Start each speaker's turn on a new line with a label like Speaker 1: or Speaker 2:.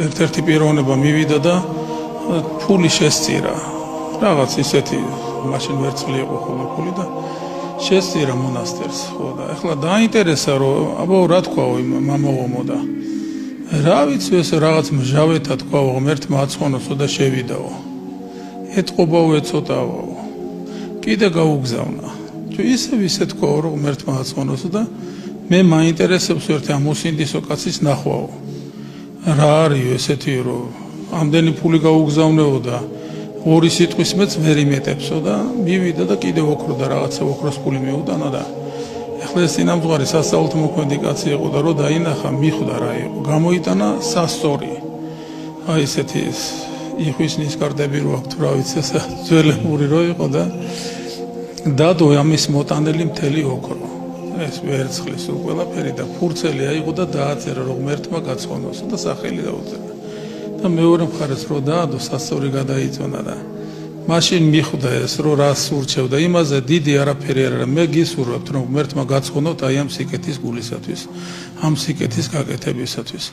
Speaker 1: ერთ-ერთი პიროვნება მივიდა და ფული შესწირა. Რაღაც ისეთი მაშინ ვერცხლი იყო ხოლმე ფული და შესწირა მონასტერს, ხო და ეხლა დაინტერესა რომ აბა რა თქვაო იმ მამაომო და რა ვიცი ეს რაღაც მჟავეთა თქვაო ღმერთმა აცხონოსო და შევიდაო. ეთყობაო ეცოტაო. კიდე გაუგზავნა. თუ ისე თქვაო რომ ღმერთმა აცხონოსო და მე მაინტერესებს ერთი ამ უსინდისო კაცის ნახვაო. რა არის ესეთი რომ ამდენი ფული გაუგზავნეო და ორი სიტყვის მეც ვერ იმეტებსო და მივიდა და კიდევ ოქრო და რაღაცა ოქროს ფული მიუტანა და ეხლა ეს წინამძღვარი სასწაულთ მოქმედი კაცი იყო და რო დაინახა მიხვდა რა იყო გამოიტანა სასწორი აი ესეთი იხვის ნისკარტები რო აქვს რა ვიცი ესა ძველებური რო იყო და დადო ამის მოტანელი მთელი ოქრო ეს ვერცხლის ყველაფერი და ფურცელი აიღო და დააწერა რომ ღმერთმა გაცხონოსო და სახელი დაუწერა და მეორე მხარეს რო დაადო სასწორი გადაიწონა და მაშინ მიხვდა ეს რომ რას ურჩევდა იმაზე დიდი არაფერი არ არის მე გისურვებთ რომ ღმერთმა გაცხონოთ აი ამ სიკეთის გულისათვის ამ სიკეთის გაკეთებისათვის